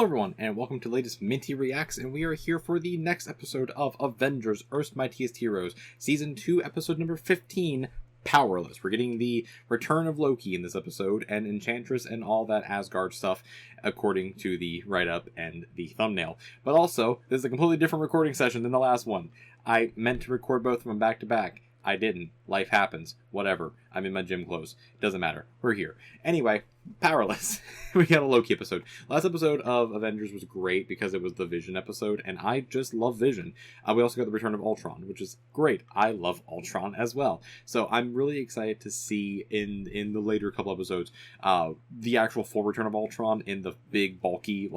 Hello everyone, and welcome to the latest Minty Reacts, and we are here for the next episode of Avengers, Earth's Mightiest Heroes, Season 2, Episode number 15, Powerless. We're getting the return of Loki in this episode, and Enchantress and all that Asgard stuff, according to the write-up and the thumbnail. But also, this is a completely different recording session than the last one. I meant to record both of them back-to-back. I didn't. Life happens. Whatever. I'm in my gym clothes. Doesn't matter. We're here. Anyway, Powerless. We got a Loki episode. Last episode of Avengers was great because it was the Vision episode, and I just love Vision. We also got the return of Ultron, which is great. I love Ultron as well. So I'm really excited to see in the later couple episodes the actual full return of Ultron in the big, bulky,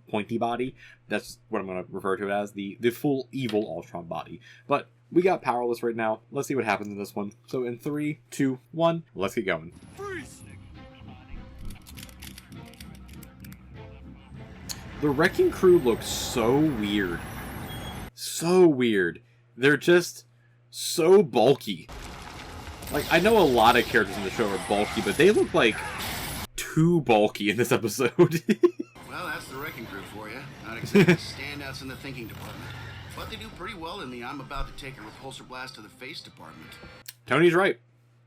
pointy body. That's what I'm going to refer to it as, the full evil Ultron body. But we got Powerless right now. Let's see what happens in this one. So in 3, 2, 1, let's get going. Freeze! The Wrecking Crew looks so weird. So weird. They're just so bulky. Like, I know a lot of characters in the show are bulky, but they look like too bulky in this episode. Well, that's the Wrecking Crew for you. Not exactly standouts in the thinking department. But they do pretty well in the I'm about to take a repulsor blast to the face department. Tony's right.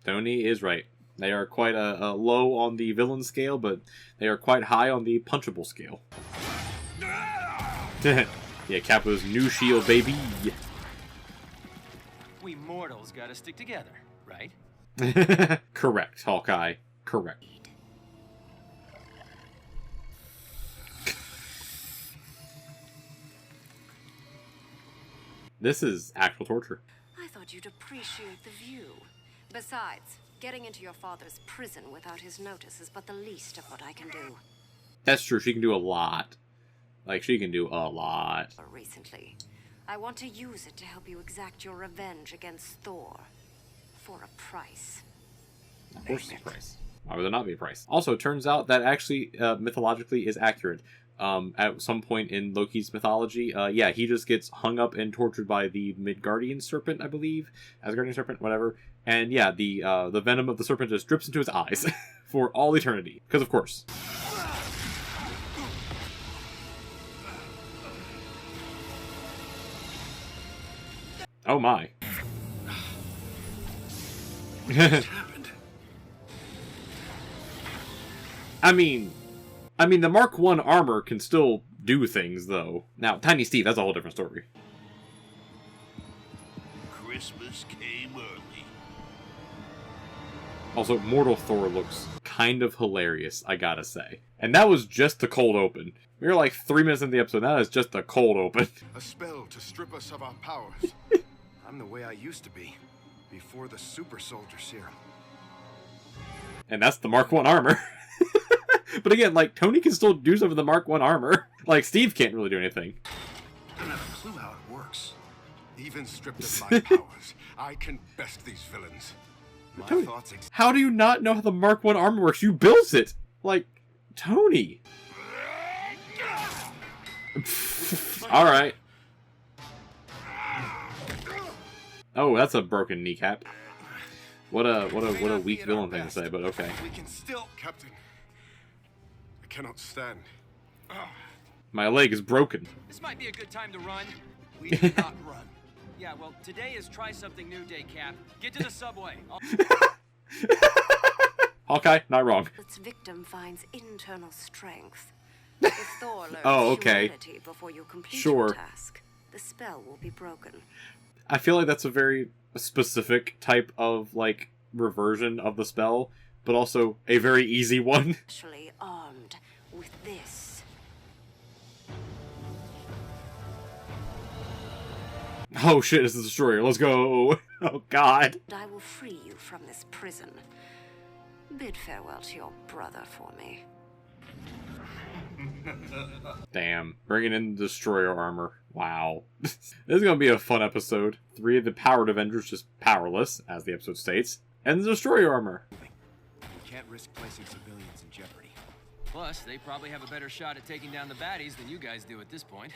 Tony is right. They are quite a low on the villain scale, but they are quite high on the punchable scale. Yeah, Capo's new shield, baby. We mortals gotta stick together, right? Correct, Hawkeye. Correct. This is actual torture. I thought you'd appreciate the view. Besides, getting into your father's prison without his notice is but the least of what I can do. That's true. She can do a lot. Like, she can do a lot. Recently, I want to use it to help you exact your revenge against Thor. For a price. Of course it's a price. Why would there not be a price? Also, it turns out that actually, mythologically, is accurate. At some point in Loki's mythology, yeah, he just gets hung up and tortured by the Midgardian serpent, I believe. Asgardian serpent, whatever. And yeah, the venom of the serpent just drips into his eyes for all eternity. Because of course. Oh my. What just happened? I mean, the Mark 1 armor can still do things, though. Now, Tiny Steve, that's a whole different story. Christmas came early. Also, Mortal Thor looks kind of hilarious, I gotta say. And that was just the cold open. We were like 3 minutes into the episode, that is just the cold open. A spell to strip us of our powers. I'm the way I used to be, before the super soldier serum. And that's the Mark 1 armor. But again, Tony can still do some of the Mark 1 armor. Steve can't really do anything. I don't have a clue how it works. Even stripped of my powers, I can best these villains. My Tony, thoughts how do you not know how the Mark 1 armor works? You built it! Tony! Alright. Oh, that's a broken kneecap. What a weak villain thing to say, but okay. We can still, Captain. I cannot stand. My leg is broken. This might be a good time to run. We do not run. Yeah, well, today is Try Something New Day, Cap. Get to the subway. Hawkeye, not wrong. Its victim finds internal strength. If Thor learns Oh, okay. humanity before you complete Sure. your task, the spell will be broken. I feel like that's a very specific type of, reversion of the spell, but also a very easy one. Actually armed with this. Oh shit, it's the Destroyer, let's go! Oh god. And I will free you from this prison. Bid farewell to your brother for me. Damn. Bringing in the Destroyer armor. Wow. This is gonna be a fun episode. 3 of the powered Avengers just powerless, as the episode states. And the Destroyer armor. We can't risk placing civilians in jeopardy. Plus, they probably have a better shot at taking down the baddies than you guys do at this point.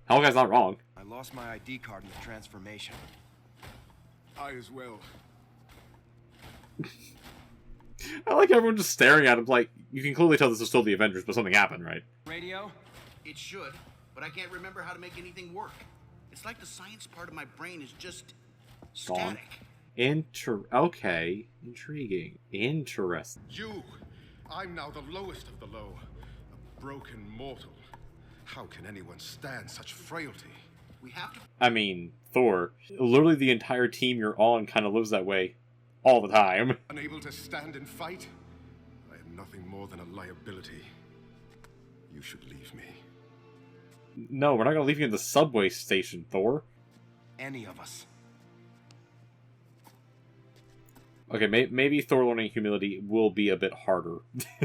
Hellguy's not wrong. I lost my ID card in the transformation. I as well. I like everyone just staring at him like, you can clearly tell this is still the Avengers, but something happened, right? Radio? It should, but I can't remember how to make anything work. It's like the science part of my brain is just Gone. static. Okay. Intriguing. Interesting. You! I'm now the lowest of the low. A broken mortal. How can anyone stand such frailty? We have to... I mean, Thor. Literally the entire team you're on kind of lives that way all the time. Unable to stand and fight? I am nothing more than a liability. You should leave me. No, we're not gonna leave you in the subway station, Thor. Any of us. Okay, maybe Thor learning humility will be a bit harder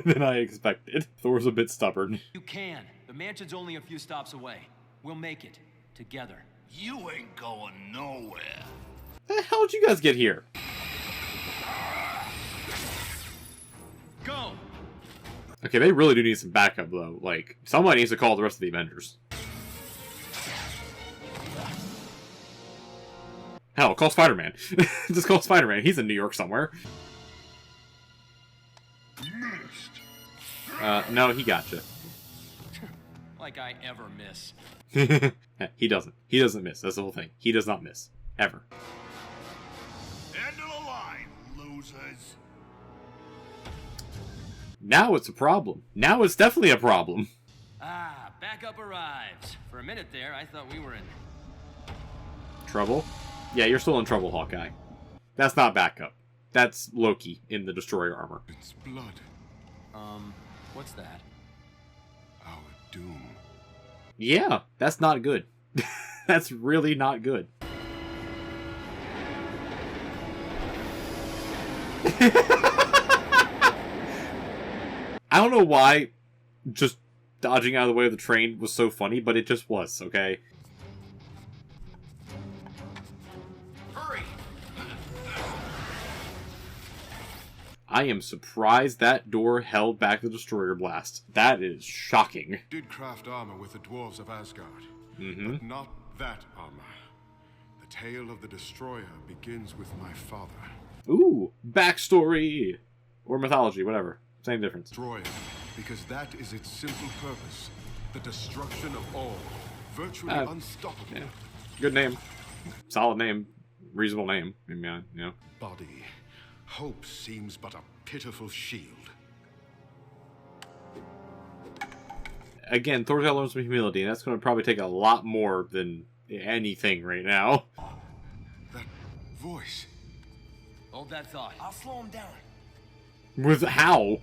than I expected. Thor's a bit stubborn. You can. The mansion's only a few stops away. We'll make it. Together. You ain't going nowhere. The hell did you guys get here? Go! Okay, they really do need some backup, though. Like, somebody needs to call the rest of the Avengers. Hell, call Spider-Man. Just call Spider-Man. He's in New York somewhere. No, he gotcha. Like I ever miss. He doesn't. He doesn't miss. That's the whole thing. He does not miss. Ever. End of the line, losers. Now it's a problem. Now it's definitely a problem. Ah, backup arrives. For a minute there, I thought we were in... Trouble? Yeah, you're still in trouble, Hawkeye. That's not backup. That's Loki in the Destroyer armor. It's blood. What's that? Our doom. Yeah, that's not good. That's really not good. I don't know why just dodging out of the way of the train was so funny, but it just was, okay? Hurry! I am surprised that door held back the Destroyer blast. That is shocking. Did craft armor with the dwarves of Asgard. Mm-hmm. But not that armor. The tale of the Destroyer begins with my father. Ooh, backstory! Or mythology, whatever. Same difference. Destroyer, because that is its simple purpose. The destruction of all. Virtually unstoppable. Yeah. Good name. Solid name. Reasonable name. I mean, you know. Body. Hope seems but a pitiful shield. Again, Thor's gotta learn some humility, and that's going to probably take a lot more than anything right now. That voice. Hold that thought. I'll slow him down. With how?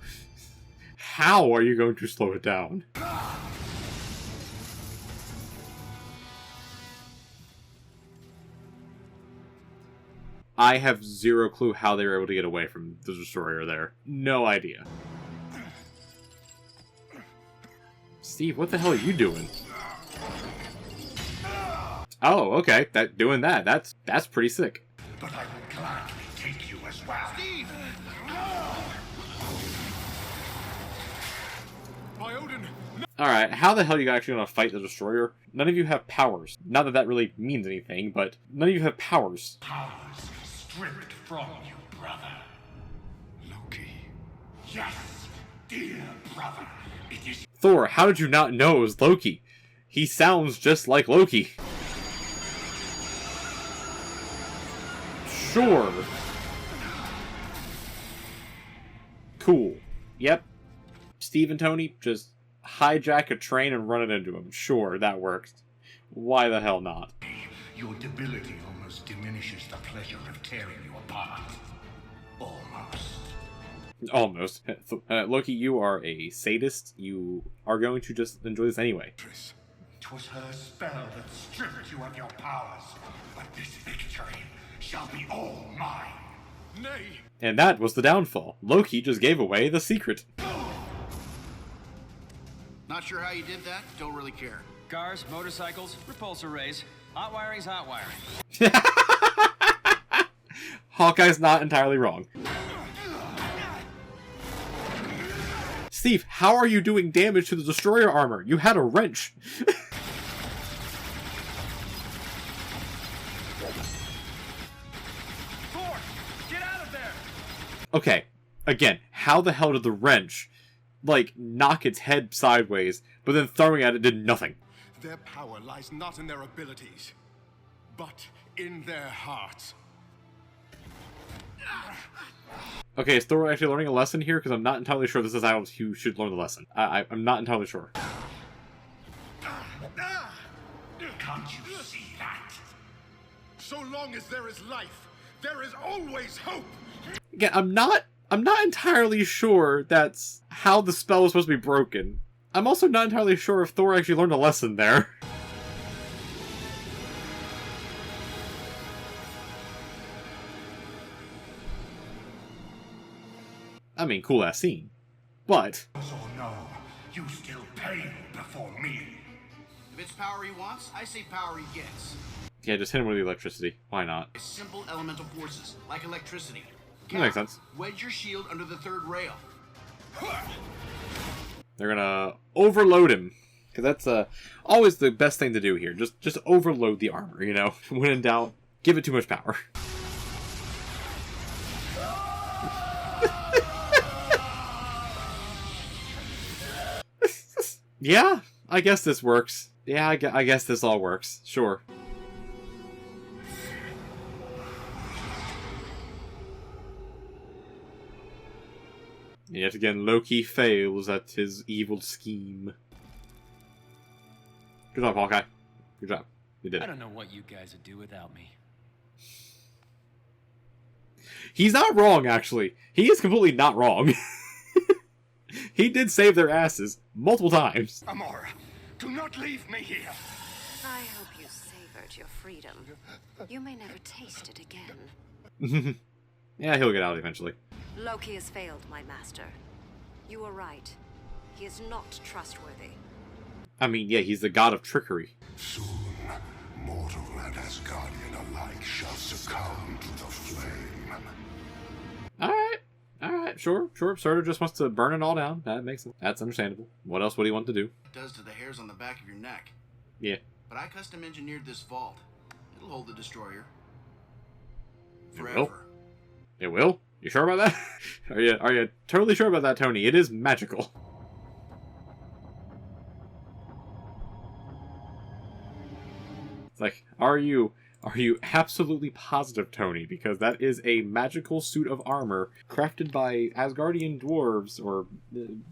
How are you going to slow it down? I have zero clue how they were able to get away from the Destroyer there. No idea. Steve, what the hell are you doing? Oh, okay. That's pretty sick. But I will gladly take you as well. Steve! My Odin! Alright, how the hell are you actually going to fight the Destroyer? None of you have powers. Not that that really means anything, but none of you have powers. Powers stripped from you, brother. Loki. Yes, dear brother. It is... Thor, how did you not know it was Loki? He sounds just like Loki. Sure. Cool. Yep. Steve and Tony, just hijack a train and run it into him. Sure, that works. Why the hell not? Your debility almost diminishes the pleasure of tearing you apart. Almost. Loki, you are a sadist. You are going to just enjoy this anyway. 'Twas her spell that stripped you of your powers, but this victory shall be all mine. Nay! And that was the downfall. Loki just gave away the secret. Not sure how you did that, don't really care. Cars, motorcycles, repulsor rays. Hot wiring's hot wiring. Hawkeye's not entirely wrong. Steve, how are you doing damage to the Destroyer armor? You had a wrench. Thor, get out of there! Okay, again, how the hell did the wrench, like, knock its head sideways, but then throwing at it did nothing? Their power lies not in their abilities, but in their hearts. Okay, is Thor actually learning a lesson here? Because I'm not entirely sure this is how you should learn the lesson. I'm not entirely sure. Can't you see that? So long as there is life, there is always hope! Again, I'm not entirely sure that's how the spell was supposed to be broken. I'm also not entirely sure if Thor actually learned a lesson there. I mean, cool ass scene. But So no, you still pale before me. If it's power he wants, I say power he gets. yeah, just hit him with the electricity. Why not? It's simple elemental forces, like electricity. That makes sense. Wedge your shield under the third rail. They're gonna overload him. Because that's always the best thing to do here. Just overload the armor, you know? When in doubt, give it too much power. Yeah, I guess this works. Yeah, I guess this all works. Sure. Yet again, Loki fails at his evil scheme. Good job, Hawkeye. Good job. You did I it. don't know what you guys would do without me. He's not wrong, actually. He is completely not wrong. He did save their asses multiple times. Amora, do not leave me here! I hope you savored your freedom. You may never taste it again. Yeah, he'll get out eventually. Loki has failed, my master. You were right. He is not trustworthy. I mean, yeah, he's the god of trickery. Soon, mortal and Asgardian alike shall succumb to the flame. Alright, sure. Surtur just wants to burn it all down. That makes sense. That's understandable. What else would he want to do? It does to the hairs on the back of your neck. Yeah. But I custom engineered this vault. It'll hold the destroyer. It will? Forever. It will? You sure about that? Are you totally sure about that, Tony? It is magical. It's like, are you absolutely positive, Tony? Because that is a magical suit of armor crafted by Asgardian dwarves, or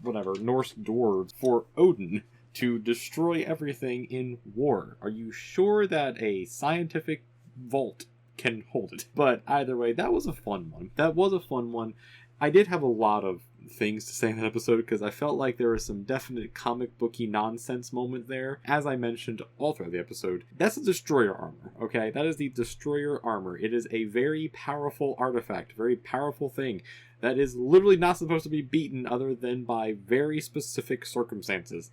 whatever, Norse dwarves, for Odin to destroy everything in war. Are you sure that a scientific vault can hold it? But either way, that was a fun one. I did have a lot of things to say in that episode because I felt like there was some definite comic booky nonsense moment there. As I mentioned all throughout the episode, that's the destroyer armor, okay? That is the destroyer armor. It is a very powerful artifact, very powerful thing that is literally not supposed to be beaten other than by very specific circumstances.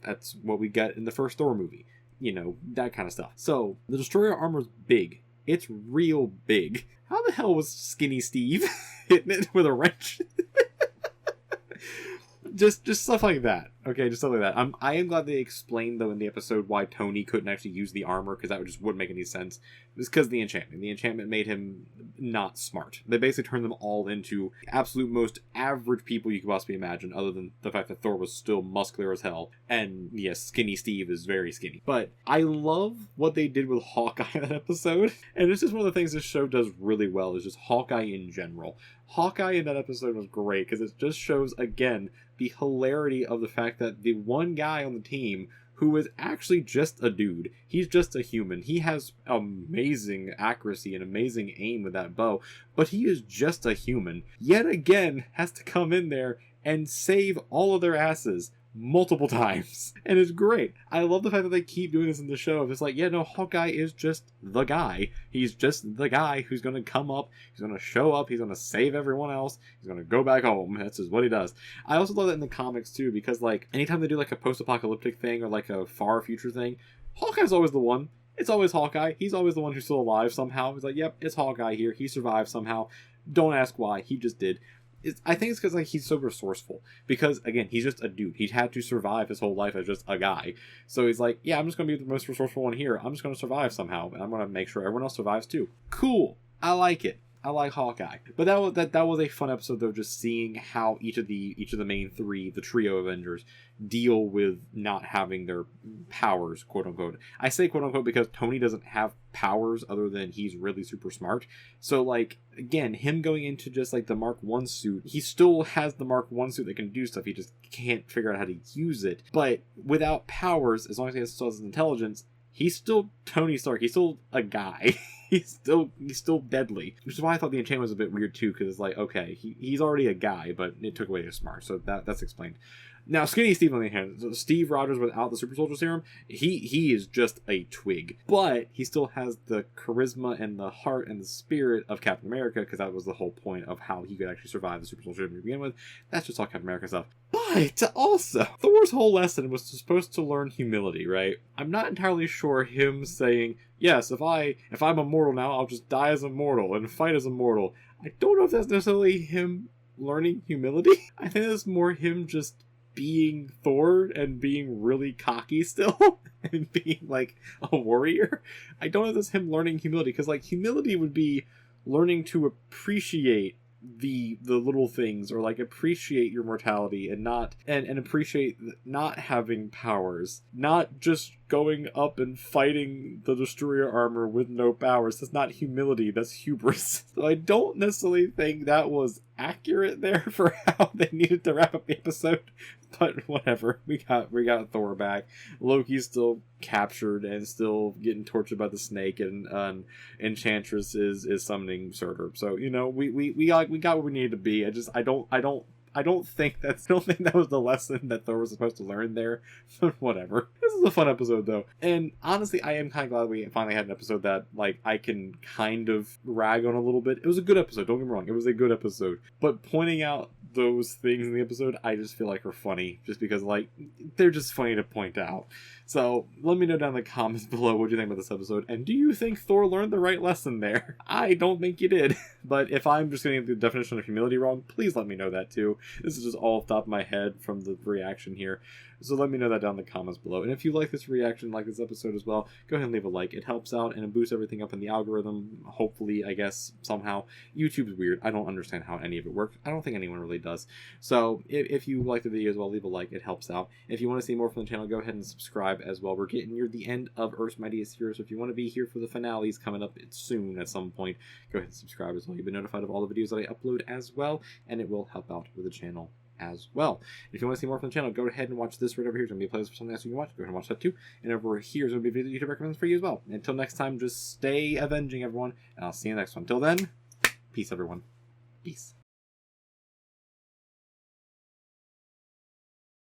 That's what we got in the first Thor movie. You know, that kind of stuff. So, the destroyer armor is big. It's real big. How the hell was Skinny Steve hitting it with a wrench? just stuff like that. Okay, just stuff like that. I am glad they explained, though, in the episode why Tony couldn't actually use the armor, because that just wouldn't make any sense. It's because of the enchantment. The enchantment made him not smart. They basically turned them all into absolute most average people you could possibly imagine, other than the fact that Thor was still muscular as hell. And yes, Skinny Steve is very skinny. But I love what they did with Hawkeye in that episode. And it's just one of the things this show does really well, is just Hawkeye in general. Hawkeye in that episode was great, because it just shows, again, the hilarity of the fact that the one guy on the team who is actually just a dude, he's just a human. He has amazing accuracy and amazing aim with that bow, but he is just a human. Yet again, has to come in there and save all of their asses multiple times. And it's great. I love the fact that they keep doing this in the show. It's like, yeah, no, Hawkeye is just the guy. He's just the guy who's going to come up, he's going to show up, he's going to save everyone else, he's going to go back home. That's just what he does. I also love that in the comics too, because like anytime they do like a post-apocalyptic thing or like a far future thing, Hawkeye's always the one. It's always Hawkeye. He's always the one who's still alive somehow. He's like, yep, it's Hawkeye here. He survived somehow. Don't ask why. He just did. I think it's because like he's so resourceful. Because again, he's just a dude. He'd had to survive his whole life as just a guy. So he's like, yeah, I'm just gonna be the most resourceful one here. I'm just gonna survive somehow, and I'm gonna make sure everyone else survives too. Cool. I like it. I like Hawkeye. But that was a fun episode though, just seeing how each of the main three, the trio Avengers, deal with not having their powers, quote unquote. I say quote unquote because Tony doesn't have powers other than he's really super smart. So like, again, him going into just like the Mark 1 suit, he still has the Mark 1 suit that can do stuff, he just can't figure out how to use it. But without powers, as long as he still has his intelligence, he's still Tony Stark. He's still a guy. he's still deadly. Which is why I thought the enchantment was a bit weird too, because it's like, okay, he's already a guy, but it took away his smart, so that's explained. Now, Skinny Steve on the other hand, Steve Rogers without the Super Soldier Serum, he is just a twig. But he still has the charisma and the heart and the spirit of Captain America, because that was the whole point of how he could actually survive the Super Soldier Serum to begin with. That's just all Captain America stuff. But also, Thor's whole lesson was supposed to learn humility, right? I'm not entirely sure him saying, yes, if I'm immortal now, I'll just die as a mortal and fight as a mortal. I don't know if that's necessarily him learning humility. I think that's more him just being Thor and being really cocky still and being like a warrior. I don't know if that's him learning humility, because like humility would be learning to appreciate the little things, or like appreciate your mortality and not and appreciate not having powers, not just going up and fighting the destroyer armor with no powers. That's not humility, that's hubris. So I don't necessarily think that was accurate there for how they needed to wrap up the episode, but whatever. We got Thor back. Loki's still captured and still getting tortured by the snake, and Enchantress is summoning Surtur. So, you know, we got where we needed to be. I don't think that was the lesson that Thor was supposed to learn there. But whatever. This is a fun episode though. And honestly, I am kind of glad we finally had an episode that like I can kind of rag on a little bit. It was a good episode, don't get me wrong. It was a good episode. But pointing out those things in the episode, I just feel like are funny, just because like they're just funny to point out. So let me know down in the comments below what you think about this episode, and do you think Thor learned the right lesson there? I don't think you did. But if I'm just getting the definition of humility wrong, please let me know that too. This is just all off the top of my head from the reaction here. So let me know that down in the comments below. And if you like this reaction, like this episode as well, go ahead and leave a like. It helps out and it boosts everything up in the algorithm. Hopefully, I guess, somehow. YouTube's weird. I don't understand how any of it works. I don't think anyone really does. So if you like the video as well, leave a like. It helps out. If you want to see more from the channel, go ahead and subscribe as well. We're getting near the end of Earth's Mightiest Heroes. So if you want to be here for the finales coming up soon at some point, go ahead and subscribe as well. You'll be notified of all the videos that I upload as well, and it will help out with the channel as well. If you want to see more from the channel, go ahead and watch this right over here. It's going to be a playlist for something else you can watch. Go ahead and watch that too. And over here is going to be a video YouTube recommends for you as well. Until next time, just stay avenging, everyone, and I'll see you next one. Until then, peace, everyone. Peace.